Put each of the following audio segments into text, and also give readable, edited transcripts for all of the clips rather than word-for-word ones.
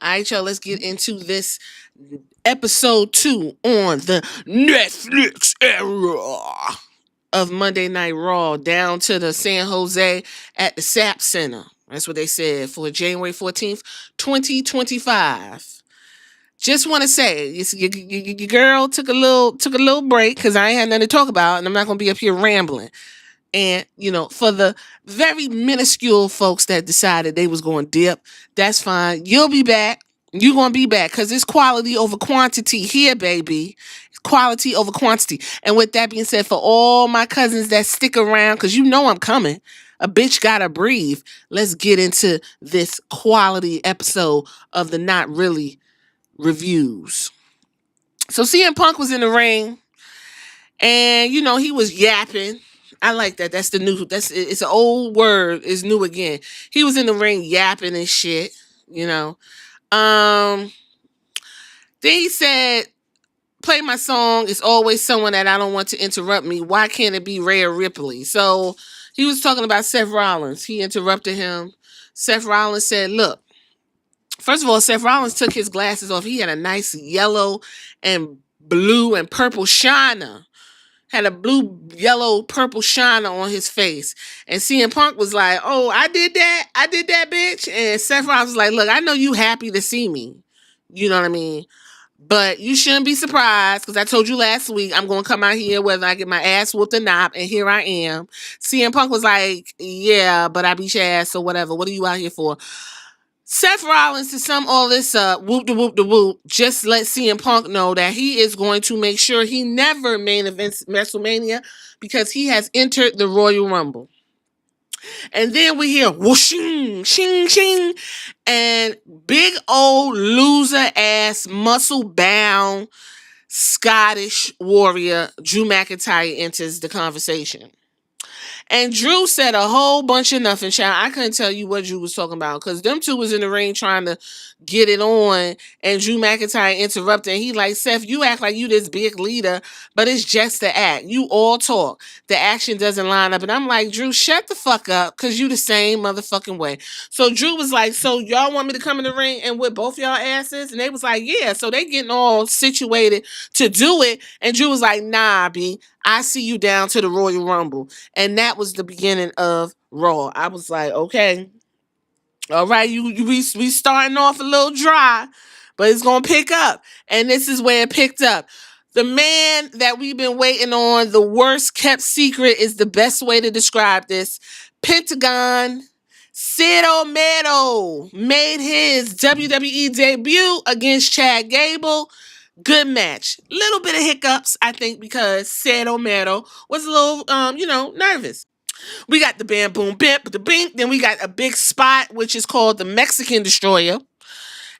All right, y'all, let's get into this episode 2 on the Netflix era of Monday Night Raw down to the San Jose at the SAP Center. That's what they said for January 14th, 2025. Just want to say, your girl took a little break because I ain't had nothing to talk about, and I'm not gonna be up here rambling. And for the very minuscule folks that decided they was going to dip, that's fine. You'll be back. You're going to be back because it's quality over quantity here, baby. Quality over quantity. And with that being said, for all my cousins that stick around, because I'm coming, a bitch gotta breathe. Let's get into this quality episode of the Not Really reviews. So CM Punk was in the ring and he was yapping. I like that. It's an old word. It's new again. He was in the ring yapping and shit, Then he said, play my song. It's always someone that I don't want to interrupt me. Why can't it be Rhea Ripley? So he was talking about Seth Rollins. He interrupted him. Seth Rollins said, look, first of all, Seth Rollins took his glasses off. He had a nice yellow and blue and purple shiner. Had a blue, yellow, purple shiner on his face. And CM Punk was like, oh, I did that, bitch. And Seth Rollins was like, look, I know you happy to see me. You know what I mean? But you shouldn't be surprised because I told you last week I'm going to come out here whether I get my ass whooped or not. And here I am. CM Punk was like, yeah, but I beat your ass or whatever. What are you out here for? Seth Rollins, to sum all this up, whoop de whoop de whoop, just let CM Punk know that he is going to make sure he never main events WrestleMania because he has entered the Royal Rumble. And then we hear whooshing, shing, shing, and big old loser ass, muscle bound Scottish warrior Drew McIntyre enters the conversation. And Drew said a whole bunch of nothing, child. I couldn't tell you what Drew was talking about because them two was in the ring trying to get it on, and Drew McIntyre interrupted. And he like, Seth, you act like you this big leader, but it's just the act. You all talk. The action doesn't line up. And I'm like, Drew, shut the fuck up because you the same motherfucking way. So Drew was like, so y'all want me to come in the ring and whip both y'all asses? And they was like, yeah. So they getting all situated to do it. And Drew was like, nah, B, I see you down to the Royal Rumble. And that was the beginning of Raw. I was like, okay, all right, we starting off a little dry, but it's gonna pick up. And this is where it picked up. The man that we've been waiting on, the worst kept secret is the best way to describe this. Pentagon Jr made his WWE debut against Chad Gable. Good match. Little bit of hiccups, I think, because Jr was a little, nervous. We got the bam, boom, bip, the bink. Then we got a big spot, which is called the Mexican Destroyer.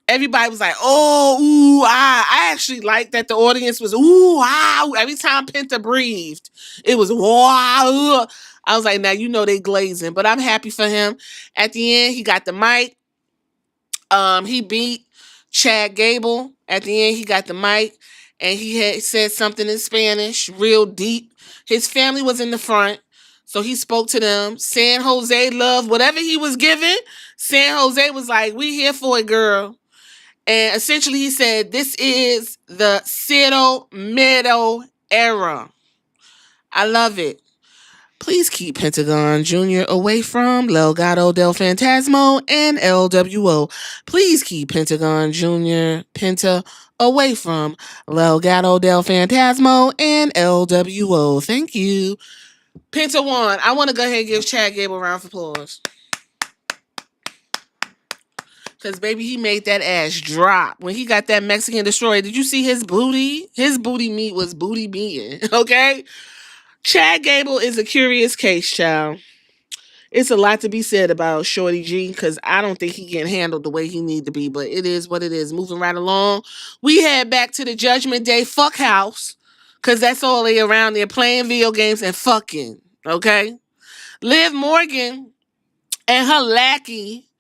Everybody was like, oh, ooh, ah. I actually liked that the audience was, ooh, ah. Every time Penta breathed, it was, wow. I was like, now, they glazing. But I'm happy for him. At the end, he got the mic. He beat Chad Gable. At the end, he got the mic. And he had said something in Spanish, real deep. His family was in the front. So he spoke to them. San Jose loved whatever he was given. San Jose was like, we here for it, girl. And essentially he said, this is the Jr era. I love it. Please keep Pentagon Jr. away from Legado del Fantasma and LWO. Please keep Pentagon Jr. Penta away from Legado del Fantasma and LWO. Thank you. Penta won. I want to go ahead and give Chad Gable a round of applause. Because, baby, he made that ass drop. When he got that Mexican Destroyer, did you see his booty? His booty meat was booty being, okay? Chad Gable is a curious case, child. It's a lot to be said about Shorty G because I don't think he can handle the way he need to be, but it is what it is. Moving right along, we head back to the Judgment Day fuck house because that's all they around there playing video games and fucking, okay? Liv Morgan and her lackey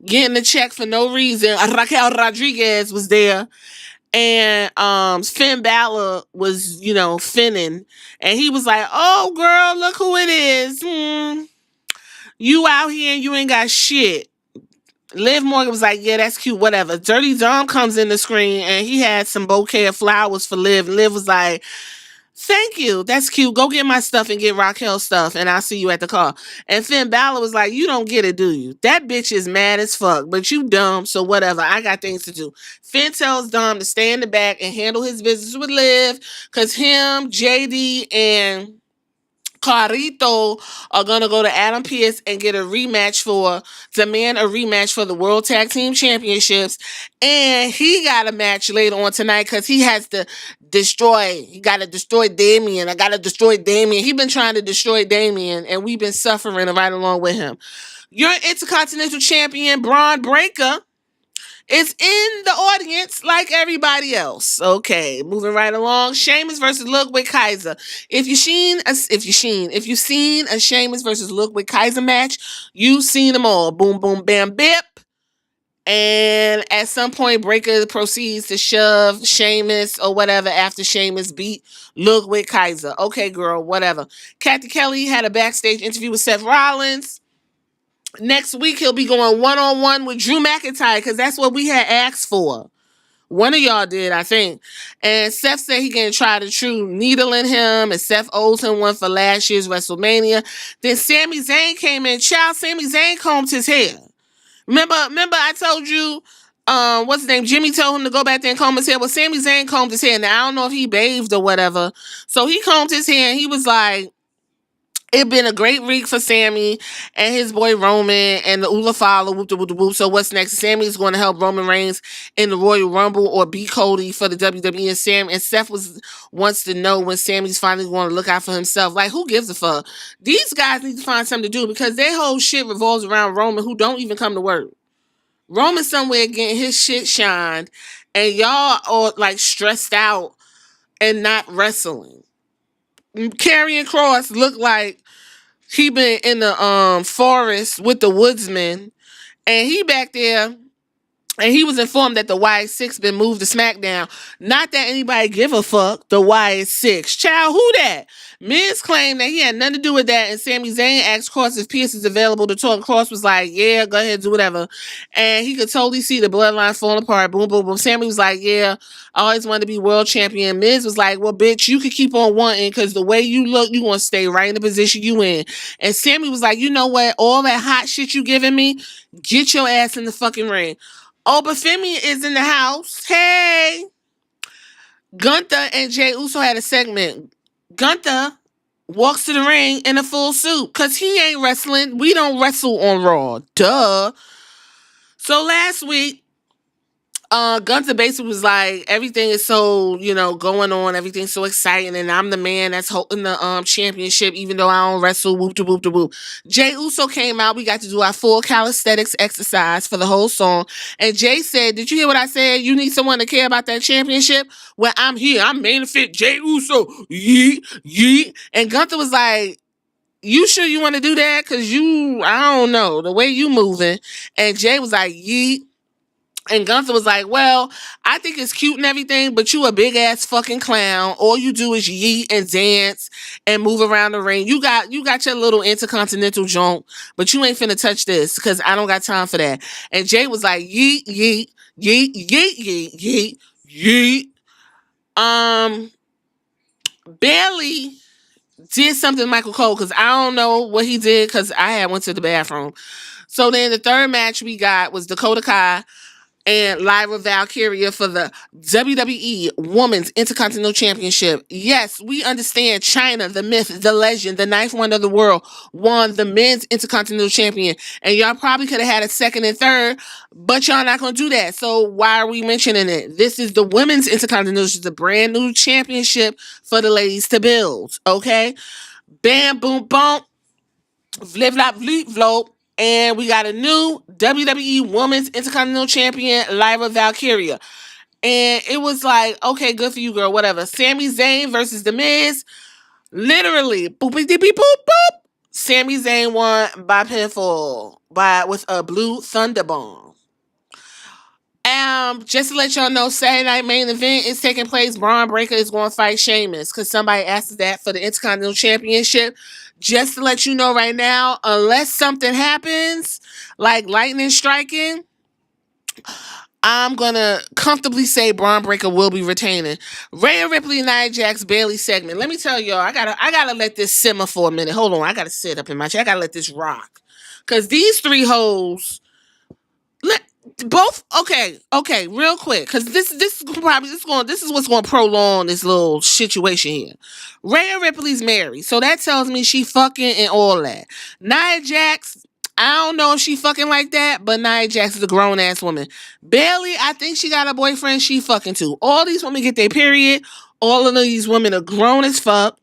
getting a check for no reason. Raquel Rodriguez was there. And Finn Balor was, finning. And he was like, oh, girl, look who it is. You out here and you ain't got shit. Liv Morgan was like, yeah, that's cute, whatever. Dirty Dom comes in the screen and he had some bouquet of flowers for Liv. And Liv was like, thank you. That's cute. Go get my stuff and get Raquel's stuff, and I'll see you at the car. And Finn Balor was like, you don't get it, do you? That bitch is mad as fuck, but you dumb, so whatever. I got things to do. Finn tells Dom to stay in the back and handle his business with Liv, because him, JD, and Carito are gonna go to Adam Pearce and get a rematch demand a rematch for the World Tag Team Championships. And he got a match later on tonight because he has to he gotta destroy Damien. I gotta destroy Damien. He been trying to destroy Damien, and we've been suffering right along with him. Your Intercontinental Champion, Braun Breaker, is in the audience like everybody else. Okay, moving right along. Sheamus versus Ludwig Kaiser. If you've seen a Sheamus versus Ludwig Kaiser match, you've seen them all. Boom, boom, bam, bip. And at some point, Breaker proceeds to shove Sheamus or whatever after Sheamus beat Ludwig Kaiser. Okay, girl, whatever. Kathy Kelly had a backstage interview with Seth Rollins. Next week, he'll be going one-on-one with Drew McIntyre because that's what we had asked for. One of y'all did, I think. And Seth said he can try the true needle in him, and Seth owes him one for last year's WrestleMania. Then Sami Zayn came in. Sami Zayn combed his hair. Remember I told you, what's his name? Jimmy told him to go back there and comb his hair. Well, Sami Zayn combed his hair. Now, I don't know if he bathed or whatever. So he combed his hair, and he was like, it's been a great week for Sammy and his boy Roman and the Ula Fala, whoop de whoop de whoop. So what's next? Sammy's going to help Roman Reigns in the Royal Rumble or beat Cody for the WWE. And Seth wants to know when Sammy's finally going to look out for himself. Like, who gives a fuck? These guys need to find something to do because their whole shit revolves around Roman, who don't even come to work. Roman's somewhere getting his shit shined, and y'all are like stressed out and not wrestling. Karrion Kross looked like he been in the forest with the woodsman, and he back there, and he was informed that the Y6 been moved to SmackDown. Not that anybody give a fuck. The Y6, child, who that? Miz claimed that he had nothing to do with that, and Sami Zayn asked Cross if Pierce is available to talk. Cross was like, yeah, go ahead, do whatever. And he could totally see the bloodline falling apart. Boom, boom, boom. Sami was like, yeah, I always wanted to be world champion. Miz was like, well, bitch, you could keep on wanting because the way you look, you going to stay right in the position you in. And Sami was like, you know what? All that hot shit you giving me, get your ass in the fucking ring. Obafemi is in the house. Hey! Gunther and Jey Uso had a segment. Gunther walks to the ring in a full suit because he ain't wrestling. We don't wrestle on Raw. Duh. So last week, Gunther basically was like, everything is so, going on, everything's so exciting, and I'm the man that's holding the championship, even though I don't wrestle, whoop de whoop de whoop. Jey Uso came out, we got to do our full calisthenics exercise for the whole song, and Jey said, did you hear what I said? You need someone to care about that championship? Well, I'm here, I'm main event Jey Uso, yeet, yeet. And Gunther was like, you sure you want to do that? Because I don't know, the way you moving. And Jey was like, yeet. And Gunther was like, well, I think it's cute and everything, but you a big ass fucking clown. All you do is yeet and dance and move around the ring. You got your little intercontinental joint, but you ain't finna touch this because I don't got time for that. And Jey was like, yeet, yeet, yeet, yeet, yeet, yeet, yeet. Bailey did something to Michael Cole because I don't know what he did because I had went to the bathroom. So then the third match we got was Dakota Kai and Lyra Valkyria for the WWE Women's Intercontinental Championship. Yes, we understand China, the myth, the legend, the ninth wonder of the world, won the Men's Intercontinental Champion. And y'all probably could have had a second and third, but y'all not going to do that. So why are we mentioning it? This is the Women's Intercontinental, which is a brand new championship for the ladies to build. Okay? Bam, boom, boom. Flip, flop, bleep, float. And we got a new WWE Women's Intercontinental Champion, Lyra Valkyria. And it was like, okay, good for you, girl, whatever. Sami Zayn versus The Miz. Literally, boop-a-dee-beep, boop, boop. Sami Zayn won by pinfall with a blue thunder bomb. Just to let y'all know, Saturday night main event is taking place. Braun Breaker is going to fight Sheamus because somebody asked that for the Intercontinental Championship. Just to let you know right now, unless something happens, like lightning striking, I'm gonna comfortably say Braun Breaker will be retaining. Rhea Ripley, Nia Jax, Bayley segment. Let me tell y'all, I gotta let this simmer for a minute. Hold on, I gotta sit up in my chair. I gotta let this rock, cause these three hoes, let both okay, real quick, cause this is probably this is what's gonna prolong this little situation here. Rhea Ripley's married, so that tells me she fucking and all that. Nia Jax, I don't know if she fucking like that, but Nia Jax is a grown ass woman. Bayley, I think she got a boyfriend she fucking too. All these women get their period. All of these women are grown as fuck.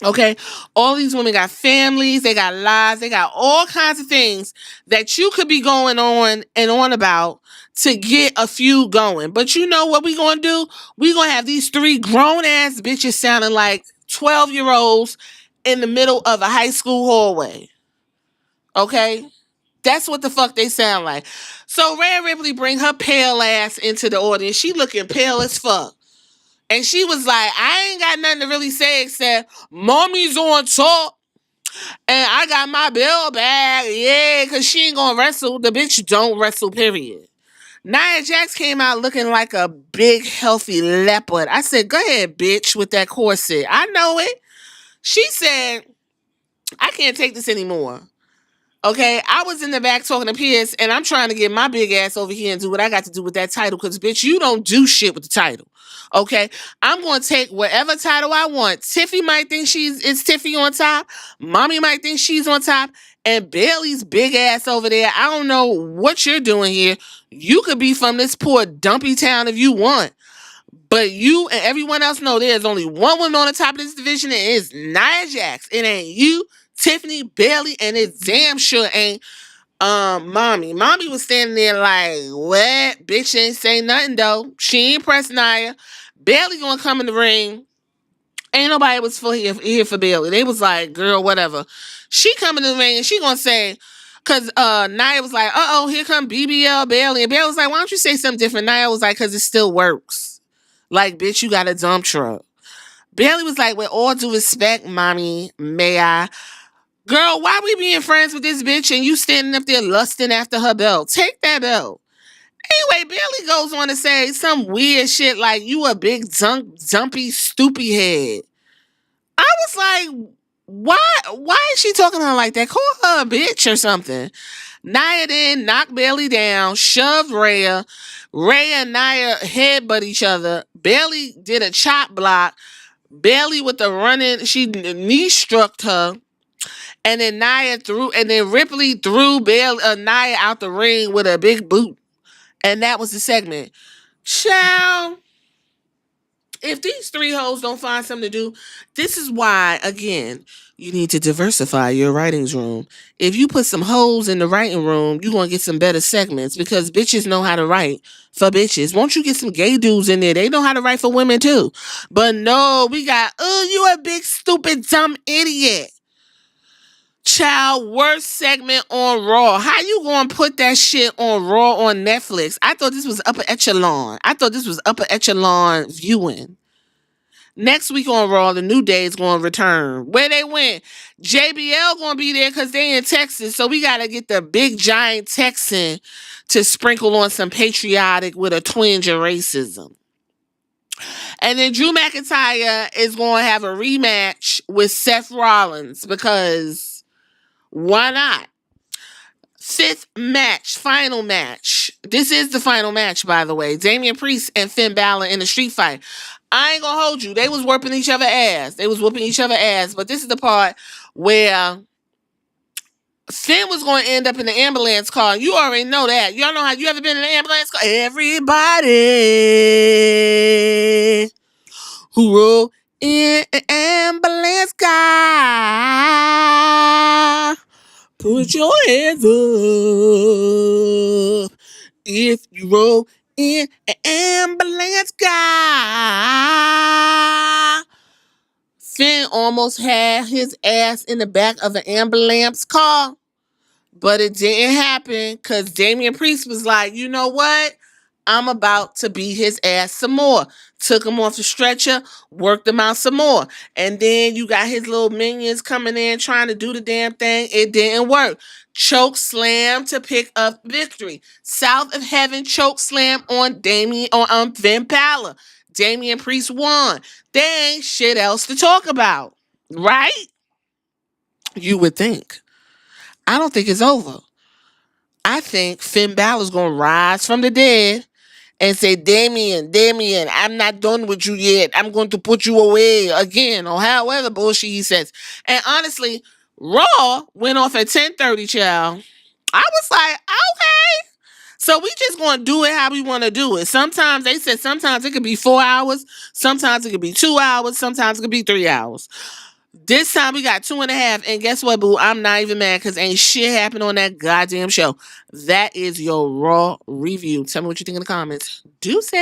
Okay, all these women got families, they got lives, they got all kinds of things that you could be going on and on about to get a feud going. But you know what we gonna do? We gonna have these three grown ass bitches sounding like 12-year-olds in the middle of a high school hallway. Okay, that's what the fuck they sound like. So Rhea Ripley bring her pale ass into the audience. She looking pale as fuck. And she was like, I ain't got nothing to really say except mommy's on top and I got my bill back. Yeah, because she ain't gonna wrestle. The bitch don't wrestle, period. Nia Jax came out looking like a big, healthy leopard. I said, go ahead, bitch, with that corset. I know it. She said, I can't take this anymore. Okay, I was in the back talking to Pierce, and I'm trying to get my big ass over here and do what I got to do with that title, because, bitch, you don't do shit with the title. Okay, I'm going to take whatever title I want. Tiffy might think it's Tiffy on top. Mommy might think she's on top. And Bailey's big ass over there, I don't know what you're doing here. You could be from this poor dumpy town if you want. But you and everyone else know there's only one woman on the top of this division, and it's Nia Jax. It ain't you, Tiffany, Bailey, and it damn sure ain't Mommy. Mommy was standing there like, what? Bitch ain't say nothing though. She ain't press Nia. Bailey gonna come in the ring. Ain't nobody was here for Bailey. They was like, girl, whatever. She come in the ring and she gonna say, cause Nia was like, here come BBL Bailey. And Bailey was like, why don't you say something different? Nia was like, cause it still works. Like, bitch, you got a dump truck. Bailey was like, with all due respect, mommy, may I? Girl, why we being friends with this bitch and you standing up there lusting after her belt? Take that belt. Anyway, Bailey goes on to say some weird shit like, you a big dumpy, stoopy head. I was like, why is she talking to her like that? Call her a bitch or something. Nia then knocked Bailey down, shoved Rhea. Rhea and Nia headbutt each other. Bailey did a chop block. Bailey with the running, she knee struck her. And then Ripley threw Nia out the ring with a big boot. And that was the segment. Child, if these three hoes don't find something to do, this is why, again, you need to diversify your writings room. If you put some hoes in the writing room, you're going to get some better segments because bitches know how to write for bitches. Won't you get some gay dudes in there? They know how to write for women too. But no, we got, you a big, stupid, dumb idiot. Child, worst segment on Raw. How you gonna put that shit on Raw on Netflix? I thought this was upper echelon. Viewing. Next week on Raw, the New Day is gonna return. Where they went? JBL gonna be there because they in Texas. So we gotta get the big giant Texan to sprinkle on some patriotic with a twinge of racism. And then Drew McIntyre is gonna have a rematch with Seth Rollins because why not? Fifth match, final match. This is the final match, by the way. Damian Priest and Finn Balor in a street fight. I ain't gonna hold you. They was whooping each other ass. But this is the part where Finn was going to end up in the ambulance car. You already know that. Y'all know how you ever been in an ambulance car? Everybody who rode in an ambulance car, put your hands up if you roll in an ambulance car. Finn almost had his ass in the back of an ambulance car, but it didn't happen because Damian Priest was like, you know what? I'm about to beat his ass some more. Took him off the stretcher, worked him out some more. And then you got his little minions coming in trying to do the damn thing. It didn't work. Choke slam to pick up victory. South of Heaven choke slam on Finn Balor. Damian Priest won. There ain't shit else to talk about. Right? You would think. I don't think it's over. I think Finn Balor's going to rise from the dead and say, Damien, I'm not done with you yet. I'm going to put you away again, or however bullshit he says. And honestly, Raw went off at 10:30, child. I was like, okay. So we just going to do it how we want to do it. Sometimes they said sometimes it could be 4 hours, sometimes it could be 2 hours, sometimes it could be 3 hours. This time we got 2.5, and guess what, boo? I'm not even mad because ain't shit happened on that goddamn show. That is your Raw review. Tell me what you think in the comments. Deuces.